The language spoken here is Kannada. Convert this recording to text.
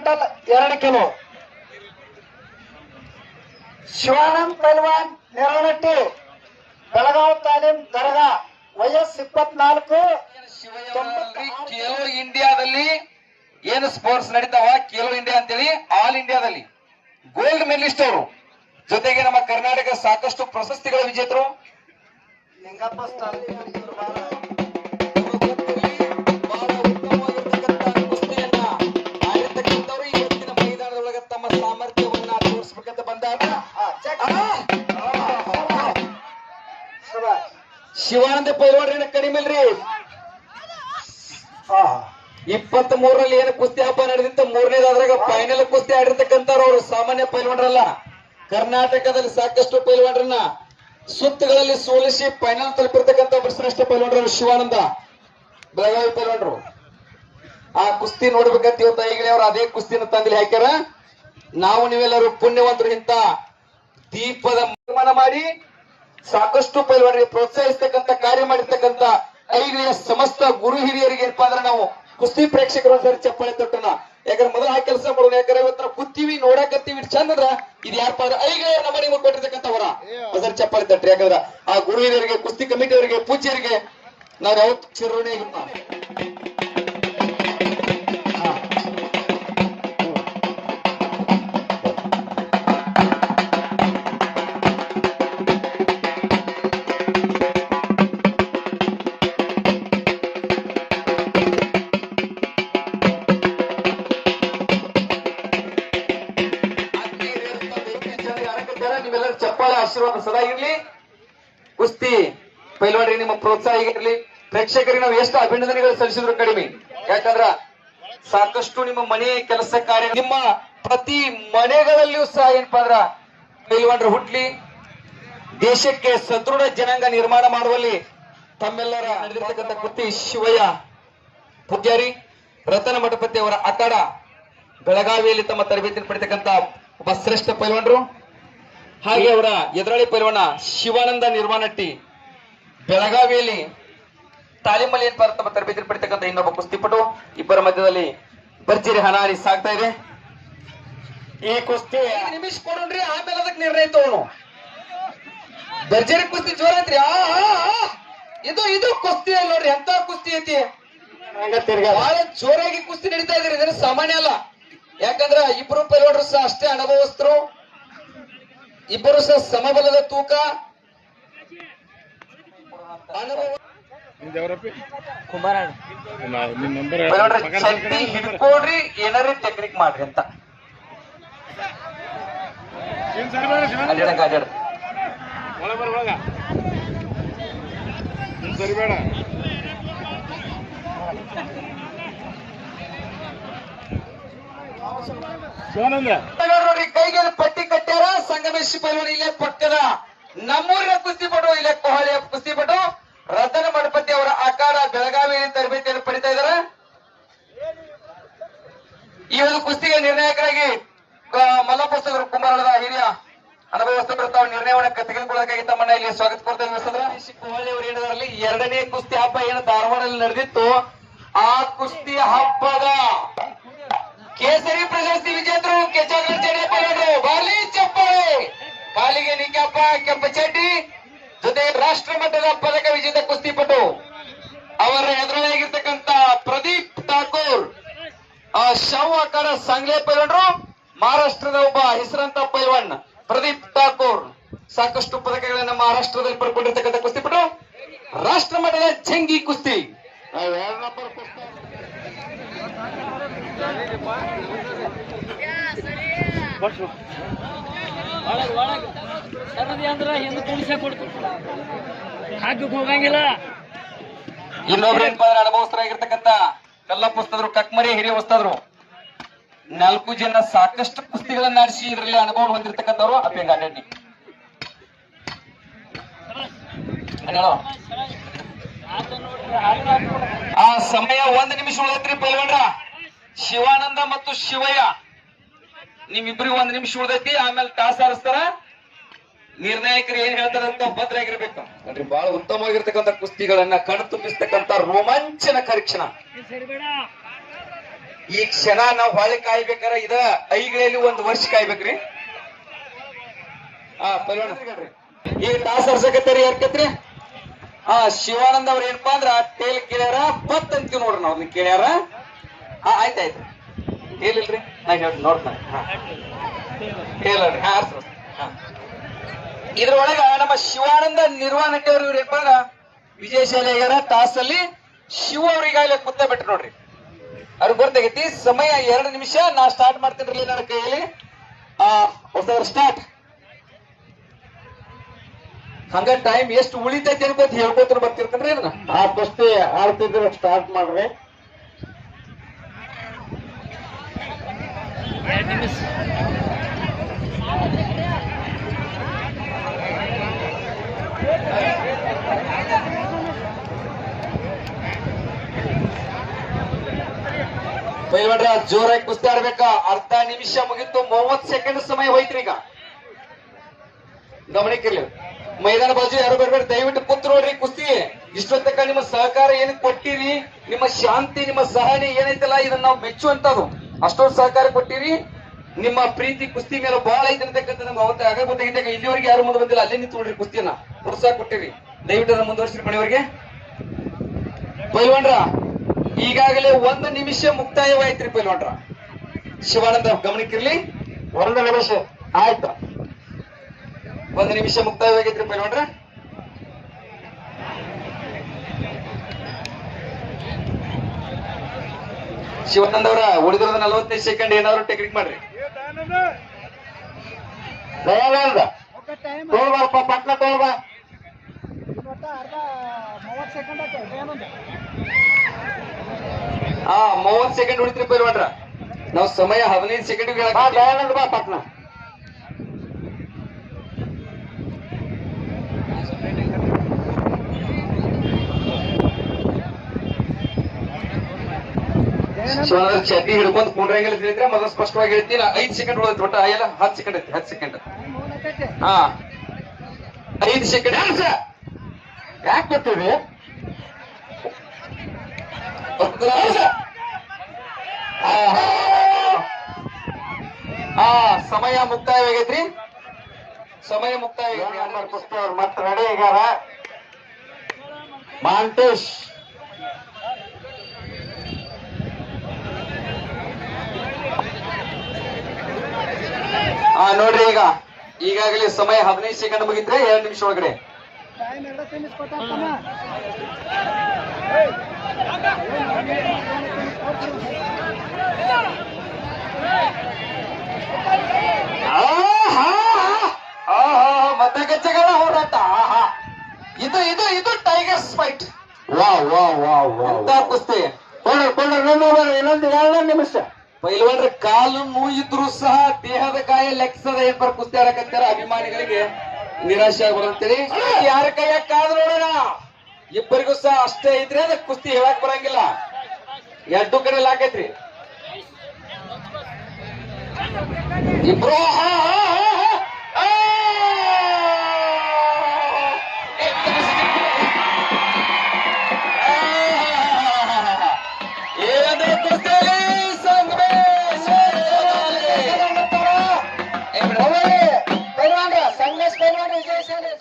Quintal 2 kilo. ಶಿವಾನಂದ್ ಪೈಲ್ವಾನ್ ನೆರವನಟ್ಟಿ ಬೆಳಗಾವಿ ತಾಲೀಮ್ ದರ್ಗಾ ವಯಸ್ಸು 24. ಖೇಲೋ ಇಂಡಿಯಾದಲ್ಲಿ ಏನು ಸ್ಪೋರ್ಟ್ಸ್ ನಡೀತಾವ ಖೇಲೋ ಇಂಡಿಯಾ ಅಂತೇಳಿ ಆಲ್ ಇಂಡಿಯಾದಲ್ಲಿ ಗೋಲ್ಡ್ ಮೆಡಲಿಸ್ಟ್ ಅವರು, ಜೊತೆಗೆ ನಮ್ಮ ಕರ್ನಾಟಕ ಸಾಕಷ್ಟು ಪ್ರಶಸ್ತಿಗಳ ವಿಜೇತರು. ಲಿಂಗಪ್ಪ ಆಡಿರ್ತಕ್ಕಂಥವ್ರು ಇವತ್ತಿನ ಮೈದಾನದೊಳಗೆ ತಮ್ಮ ಸಾಮರ್ಥ್ಯವನ್ನ ತೋರಿಸ್ಬೇಕಂತ ಬಂದಾಗ ಶಿವಾನಂದ ಪೈಲ್ವಾನ್ರಿನ ಕಡಿಮೆ ಇಲ್ರಿ. 23ರಲ್ಲಿ ಏನು ಕುಸ್ತಿ ಹಬ್ಬ ನಡೆದಿತ್ತು, 3ನೇದಾದ್ರಾಗ ಫೈನಲ್ ಕುಸ್ತಿ ಆಡಿರ್ತಕ್ಕಂಥವ್ರು ಅವರು ಸಾಮಾನ್ಯ ಪೈಲ್ವಾನ್ರಲ್ಲ. ಕರ್ನಾಟಕದಲ್ಲಿ ಸಾಕಷ್ಟು ಪೈಲ್ವಾನ್ರನ್ನ ಸುತ್ತುಗಳಲ್ಲಿ ಸೋಲಿಸಿ ಫೈನಲ್ ತಲುಪಿರ್ತಕ್ಕಂಥ ಒಬ್ಬರು ಶ್ರೇಷ್ಠ ಪೈಲ್ವಾನ್ರು ಶಿವಾನಂದ ಬೆಳಗಾವಿ ಪೈಲ್ವಾನ್ರು. ಆ ಕುಸ್ತಿ ನೋಡ್ಬೇಕಂತ ಇವತ್ತು ಈಗಲೇ ಅವರು ಅದೇ ಕುಸ್ತಿನ ತಂದಿಲಿ ಹಾಕ್ಯಾರ. ನಾವು ನೀವೆಲ್ಲರೂ ಪುಣ್ಯವಂತರು ಇಂತ ದೀಪದ ನಿರ್ಮಾಣ ಮಾಡಿ ಸಾಕಷ್ಟು ಪೈಲ್ವಾನರಿಗೆ ಪ್ರೋತ್ಸಾಹಿಸ್ತಕ್ಕಂಥ ಕಾರ್ಯ ಮಾಡಿರ್ತಕ್ಕಂಥ ಐಗಳೆಯ ಸಮಸ್ತ ಗುರು ಹಿರಿಯರಿಗೆ ಏನಪ್ಪಾ ಅಂದ್ರೆ ನಾವು ಕುಸ್ತಿ ಪ್ರೇಕ್ಷಕರು ಸರಿ ಚಪ್ಪಾಳೆ ತೊಟ್ಟನ. ಯಾಕಂದ್ರೆ ಮೊದಲು ಆ ಕೆಲಸ ಮಾಡೋಣ. ಯಾಕಂದ್ರೆ ಇವತ್ತು ಕೂತೀವಿ ನೋಡಕತ್ತೀವಿ ಚಂದ್ರ ಇದು ಯಾರಪ್ಪ ಅಂದ್ರೆ ಐಗಳೆಯ ನಮ್ಮ ನಿಮಗೆ ಕೊಟ್ಟಿರ್ತಕ್ಕಂಥವರ ಸರಿ ಚಪ್ಪಾಳೆ ತಟ್ರಿ. ಯಾಕಂದ್ರೆ ಆ ಗುರು ಹಿರಿಯರಿಗೆ, ಕುಸ್ತಿ ಕಮಿಟಿಯವರಿಗೆ, ಪೂಜ್ಯರಿಗೆ ನಾವು ಯಾವತ್ತು ಚಿರೋಣಿಯಾಗಿರ್ತ. ನೀವೆಲ್ಲರೂ ಚಪ್ಪಾಳೆ ಆಶೀರ್ವಾದ ಸದಾ ಇರ್ಲಿ. ಕುಸ್ತಿ ಪೈಲ್ವಾನ್ರಿ ನಿಮ್ಮ ಪ್ರೋತ್ಸಾಹ ಇರಲಿ. ಪ್ರೇಕ್ಷಕರಿಗೆ ನಾವು ಎಷ್ಟು ಅಭಿನಂದನೆಗಳು ಸಲ್ಲಿಸಿದ್ರು ಕಡಿಮೆ. ಯಾಕಂದ್ರ ಸಾಕಷ್ಟು ನಿಮ್ಮ ಮನೆ ಕೆಲಸ ಕಾರ್ಯ, ನಿಮ್ಮ ಪ್ರತಿ ಮನೆಗಳಲ್ಲಿಯೂ ಸಹ ಏನಪ್ಪಾ ಅಂದ್ರ ಪೈಲ್ವಾನ್ರು ಹುಟ್ಲಿ, ದೇಶಕ್ಕೆ ಸದೃಢ ಜನಾಂಗ ನಿರ್ಮಾಣ ಮಾಡುವಲ್ಲಿ ತಮ್ಮೆಲ್ಲರ ನಡೆದಿರ್ತಕ್ಕಂಥ ಕುಸ್ತಿ ಶಿವಯ್ಯ ಪೂಜಾರಿ ರತನ ಮಠಪತಿ ಅವರ ಅಖಾಡ ಬೆಳಗಾವಿಯಲ್ಲಿ ತಮ್ಮ ತರಬೇತಿಯನ್ನು ಪಡೆತಕ್ಕಂಥ ಒಬ್ಬ ಶ್ರೇಷ್ಠ ಪೈಲ್ವಾನ್ರು. ಹಾಗೆ ಅವರ ಎದುರಾಳಿ ಪೈಲ್ವಾನ ಶಿವಾನಂದ ನಿರ್ಮಾಣಟ್ಟಿ ಬೆಳಗಾವಿಯಲ್ಲಿ ತಾಲೀಮಲ್ಲಿ ಏನ್ ತಮ್ಮ ತರಬೇತಿ ಪಡಿತಕ್ಕಂಥ ಇನ್ನೊಬ್ಬ ಕುಸ್ತಿಪಟು. ಇಬ್ಬರ ಮಧ್ಯದಲ್ಲಿ ಭರ್ಜರಿ ಹಣಾಹಣಿ ಸಾಗ್ತಾ ಇದೆ. ಈ ಕುಸ್ತಿ 5 ನಿಮಿಷ ಕೊಡ್ರಿ, ಆಮೇಲೆ ಅದಕ್ಕೆ ನಿರ್ಣಯ ತಗೋಣ. ಭರ್ಜರಿ ಕುಸ್ತಿ ಜೋರ ಐತ್ರಿ. ಇದು ಕುಸ್ತಿ ಅಲ್ಲ ನೋಡ್ರಿ, ಎಂತ ಕುಸ್ತಿ ಐತಿ. ಬಹಳ ಜೋರಾಗಿ ಕುಸ್ತಿ ನಡೀತಾ ಇದ್ರಿ. ಇದನ್ನು ಸಾಮಾನ್ಯ ಅಲ್ಲ. ಯಾಕಂದ್ರ ಇಬ್ರು ಪೈಲ್ವಾನರು ಸಹ ಅಷ್ಟೇ ಅನುಭವಸ್ಥರು, ಇಬ್ಬರು ಸಹ ಸಮಬಲದ ತೂಕ ಅನುಭವ. ಹಿಡ್ಕೊಡ್ರಿ, ಏನಾರಿ ಟೆಕ್ನಿಕ್ ಮಾಡ್ರಿ ಅಂತ ಅಡ್ಯಾಡ ಸರಿಬೇಡ. ಕೈಗೆ ಪಟ್ಟಿ ಕಟ್ಟ್ಯಾರ. ಸಂಗಮೇಶ್ ಪೈಲ್ವಾನ್ ಇಲ್ಲೇ ಪಕ್ಕದ ನಮ್ಮೂರಿನ ಕುಸ್ತಿಪಟು, ಇಲ್ಲೇ ಕೊಹಳಿಯ ಕುಸ್ತಿಪಟು ರತನ ಮಠಪತಿ ಅವರ ಅಖಾಡ ಬೆಳಗಾವಿಯಲ್ಲಿ ತರಬೇತಿಯನ್ನು ಪಡಿತಾ ಇದ್ದಾರೆ. ಈ ಒಂದು ಕುಸ್ತಿಗೆ ನಿರ್ಣಾಯಕರಾಗಿ ಮಲ್ಲಪುಸ್ತಕರು ಕುಂಬಾರಳದ ಹಿರಿಯ ಅನುಭವಸ್ಥರು ತಾವು ನಿರ್ಣಯವನ್ನು ತೆಗೆದುಕೊಳ್ಳಬೇಕಾಗಿ ತಮ್ಮನ್ನ ಇಲ್ಲಿ ಸ್ವಾಗತ ಕೊಡ್ತಾ ಇದ್ದೀವಿ. ಕೊಹಳಿ ಅವರು ಹೇಳಿದ್ರಲ್ಲಿ 2ನೇ ಕುಸ್ತಿ ಹಬ್ಬ ಏನು ಧಾರವಾಡದಲ್ಲಿ ನಡೆದಿತ್ತು, ಆ ಕುಸ್ತಿ ಹಬ್ಬದ ಕೇಸರಿ ಪ್ರಶಸ್ತಿ ವಿಜೇತರು ಕೆಚ್ಚರು ಬಾಲಿ ಚಪ್ಪಾಳೆ, ಕಾಲಿಗೆ ನಿಕ್ಕಪ್ಪ ಕೆಂಪಚಡ್ಡಿ, ಜೊತೆ ರಾಷ್ಟ್ರ ಮಟ್ಟದ ಪದಕ ವಿಜೇತ ಕುಸ್ತಿಪಟು ಅವರ ಎದುರಾಗಿರ್ತಕ್ಕಂಥ ಪ್ರದೀಪ್ ಠಾಕೂರ್ ಶಾವು ಅಖಾಡ ಸಾಂಗ್ಲೆ ಪೈಲ್ವಾನ್ರು, ಮಹಾರಾಷ್ಟ್ರದ ಒಬ್ಬ ಹೆಸರಂತ ಪೈಲ್ವಾನ್ ಪ್ರದೀಪ್ ಠಾಕೂರ್ ಸಾಕಷ್ಟು ಪದಕಗಳನ್ನ ಮಹಾರಾಷ್ಟ್ರದಲ್ಲಿ ಪಡ್ಕೊಂಡಿರ್ತಕ್ಕಂಥ ಕುಸ್ತಿಪಟು, ರಾಷ್ಟ್ರ ಮಟ್ಟದ ಜಂಗಿ ಕುಸ್ತಿ. ಹೋಗಂಗಿಲ್ಲ. ಇನ್ನೊಬ್ರು ಏನಪ್ಪಾ ಅಂದ್ರೆ ಅನುಭವಸ್ಥರಾಗಿರ್ತಕ್ಕಂಥ ಕಲ್ಲಪ್ಪಸ್ತದ್ರು, ಕಕ್ಮರಿ ಹಿರಿಯ ವಸ್ತದ್ರು 4 ಜನ ಸಾಕಷ್ಟು ಕುಸ್ತಿಗಳನ್ನ ಆಡಿಸಿ ಇದರಲ್ಲಿ ಅನುಭವ ಹೊಂದಿರತಕ್ಕಂಥವ್ರು. ಅಪ್ಪಂಗಾಡಿ ಆ ಸಮಯ 1 ನಿಮಿಷ ಉಳಿದೈತ್ರಿ ಪೈಲ್ವಾನ್ರ. ಶಿವಾನಂದ ಮತ್ತು ಶಿವಯ್ಯ ನಿಮ್ಮಿಬ್ರಿಗೆ 1 ನಿಮಿಷ ಉಳಿದೈತಿ. ಆಮೇಲೆ ಟಾಸ್ ಆರಿಸ್ತಾರ. ನಿರ್ಣಾಯಕರು ಏನ್ ಹೇಳ್ತಾರಂತ ಭದ್ರಾಗಿರ್ಬೇಕು ನೋಡ್ರಿ. ಬಹಳ ಉತ್ತಮವಾಗಿರ್ತಕ್ಕಂಥ ಕುಸ್ತಿಗಳನ್ನ ಕಣ್ ತುಂಬಿಸ್ತಕ್ಕಂಥ ರೋಮಾಂಚನಕಾರಿ ಕ್ಷಣ. ಈ ಕ್ಷಣ ನಾವು ಹೊಳೆ ಕಾಯ್ಬೇಕಾರ ಇದ ಐಗಳಲ್ಲಿ ಒಂದ್ ವರ್ಷ ಕಾಯ್ಬೇಕ್ರಿ. ಪೈಲ್ವಾನ ಈಗ ಟಾಸ್ ಹರ್ಸಕತ್ತೀರಿ ಯಾರ್ಕತ್ರಿ? ಶಿವಾನಂದ್ ಅವ್ರ ಏನಪ್ಪಾ ಅಂದ್ರ ಟೇಲ್ ಕೇಳ್ಯಾರ ಬತ್ ಅಂತೀವಿ ನೋಡ್ರಿ ನಾವ್ ಕೇಳ್ಯಾರ. ಆಯ್ತಾಯ್ತು ಹೇಳಿಲ್ರಿ ನಾ ಹೇಳ್ರಿ ನೋಡ್ತಾನೆ. ಹೇಳ್ರಿ ಇದ್ರೊಳಗ ನಮ್ಮ ಶಿವಾನಂದ ನಿರ್ವಾಣಕ್ಕೆ ಅವ್ರು ಇವ್ರು ಏನಪ್ಪಾ ಅಂದ್ರ ವಿಜಯಶಾಲಿ ಆಗ್ಯಾರ. ಟಾಸ್ ಅಲ್ಲಿ ಶಿವ ಅವ್ರಿಗಾಗಲೇ ಕುತ್ತ ಬಿಟ್ರು ನೋಡ್ರಿ. ಅವ್ರಿಗೆ ಗೊತ್ತಾಗೈತಿ ಸಮಯ 2 ನಿಮಿಷ. ನಾ ಸ್ಟಾರ್ಟ್ ಮಾಡ್ತೀನಿ ನನ್ನ ಕೈಯಲ್ಲಿ. ಹೊಸದ್ರ ಸ್ಟಾರ್ಟ್. ಹಂಗ ಟೈಮ್ ಎಷ್ಟು ಉಳಿತೈತಿ ಅನ್ಕೋತ ಹೇಳ್ಕೋತ ಬರ್ತಿರ್ತೇನ್ರಿ ಅದನ್ನ. ಆ ಕುಸ್ತಿ ಆಡ್ತಿದ್ರೆ ಸ್ಟಾರ್ಟ್ ಮಾಡ್ರಿ. ಪೈಲ್ವಾನ್ರ ಜೋರಾಗಿ ಕುಸ್ತಿ ಆಡ್ಬೇಕಾ. ಅರ್ಧ ನಿಮಿಷ ಮುಗಿತು, 30 ಸೆಕೆಂಡ್ ಸಮಯ ಹೋಯ್ತ್ರಿ. ಈಗ ಗಮನಿಕಿರ್ಲಿ, ಮೈದಾನ ಬಾಜು ಯಾರು ಬರ್ಬೇಡಿ, ದಯವಿಟ್ಟು ಕುಂತ್ ನೋಡ್ರಿ ಕುಸ್ತಿ. ಇಷ್ಟೊತ್ತಕ್ಕ ನಿಮ್ಮ ಸಹಕಾರ ಏನ್ ಕೊಟ್ಟಿರಿ, ನಿಮ್ಮ ಶಾಂತಿ ನಿಮ್ಮ ಸಹನೆ ಏನೈತಲ್ಲ ಇದನ್ನ ನಾವು ಮೆಚ್ಚುವಂತದ್ದು. ಅಷ್ಟೊಂದು ಸಹಕಾರ ಕೊಟ್ಟಿರಿ. ನಿಮ್ಮ ಪ್ರೀತಿ ಕುಸ್ತಿ ಮೇಲೆ ಬಹಳ ಐತೆ ಅಂತಕ್ಕಂಥ ನಮ್ಗೆ ಅವತ್ತ ಆಗ ಗೊತ್ತಾಗಿದ್ದಾಗ ಇಲ್ಲಿವರೆಗೆ ಯಾರು ಮುಂದೆ ಬಂದಿಲ್ಲ, ಅಲ್ಲೇ ನಿಂತು ನೋಡ್ರಿ ಕುಸ್ತಿಯನ್ನ ಪ್ರೋತ್ಸಾಹ ಕೊಟ್ಟಿರಿ. ದಯವಿಟ್ಟು ಅದನ್ನ ಮುಂದುವರಿಸ್ರಿ ಮನೆಯವರಿಗೆ. ಪೈಲ್ವಾನ್ರ ಈಗಾಗಲೇ 1 ನಿಮಿಷ ಮುಕ್ತಾಯವಾಯ್ತ್ರಿ ಪೈಲ್ವಾನ್ರ. ಶಿವಾನಂದ ಗಮನಿಕಿರ್ಲಿ. 1 ನಿಮಿಷ ಆಯ್ತು. 1 ನಿಮಿಷ ಮುಕ್ತಾಯವಾಗೈತ್ರಿ ಪೈಲ್ವಾನ್ರ. ಶಿವಾನಂದ ಅವರ ಉಳಿದಿರೋದು 45 ಸೆಕೆಂಡ್. ಏನಾದ್ರು ಟೆಕ್ನಿಕ್ ಮಾಡ್ರಿ. ದಯಾನಂದ ತೋಳ್ಬಾರಪ್ಪ, ಪಟ್ನ ತೋಳ್ಬಾ. 30 ಸೆಕೆಂಡ್ ಉಳಿತ್ರಿ ಪೈಲ್ವಾನ್ರ. ನಾವು ಸಮಯ 15 ಸೆಕೆಂಡ್. ದಯಾನಂದ ಬಾ ಪಟ್ನ. ಶಿವಾನಂದ ಚಡ್ಡಿ ಹಿಡ್ಕೊಂಡ್ ಕುಂಡ್ರಂಗಿಲ್ಲ ತಿಳಿದ್ರೆ ಮೊದಲು ಸ್ಪಷ್ಟವಾಗಿ ಹೇಳ್ತೀನಿ. 5 ಸೆಕೆಂಡ್ ಉಳಿದ್ರಿ ಒಟ್ಟ ಎಲ್ಲ 10 ಸೆಕೆಂಡ್ ಐತಿ. 10 ಸೆಕೆಂಡ್ 5 ಸೆಕೆಂಡ್. ಯಾಕೆ ಗೊತ್ತೀವಿ? ಸಮಯ ಮುಕ್ತಾಯವಾಗೈತ್ರಿ. ಸಮಯ ಮುಕ್ತಾಯ. ಕುಸ್ತಿ ಅವ್ರು ಮತ್ತೆ ರೆಡಿ ಆಗ್ಯಾರ. ಮಾಂಟೇಶ್ ನೋಡ್ರಿ, ಈಗ ಈಗಾಗಲೇ ಸಮಯ 15 ಸೆಕೆಂಡ್ ಮುಗಿದ್ರೆ 2 ನಿಮಿಷ ಒಳಗಡೆ. ಮತ್ತೆ ಗಚ್ಚಗಳ ಹೋರಾಟ. ಇದು ಇದು ಇದು ಟೈಗರ್ಸ್ ಫೈಟ್. ವಾ ವಾ ವಾ ವಾ ಎಂತ ಕುಸ್ತಿ. ಇನ್ನೊಂದು 2 ನಿಮಿಷ. ಪೈಲ್ವಾನ್ರ ಕಾಲು ನೋಯಿದ್ರು ಸಹ ದೇಹದ ಗಾಯ ಲೆಕ್ಸದ ಏನ್ಪರ ಕುಸ್ತಿ ಆಡಕತ್ತಾರ. ಅಭಿಮಾನಿಗಳಿಗೆ ನಿರಾಶೆ ಆಗ್ಬರಂತೇಳಿ ಯಾರ ಕೈಯಾಗ ಕಾದು ನೋಡೋಣ. ಇಬ್ಬರಿಗೂ ಸಹ ಅಷ್ಟೇ ಐತ್ರಿ. ಅದ ಕುಸ್ತಿ ಹೇಳಕ್ ಬರಂಗಿಲ್ಲ. 2 ಕಡೆ ಲಾಕೈತ್ರಿ ಇಬ್ರು. ಏನಂದ್ರೆ ಕುಸ್ತಿಯಲ್ಲಿ ಸಂಗಮೇಶ್ ಪೈಲ್ವಾನ್ರ ವಿಜಯಶಾಲಿ.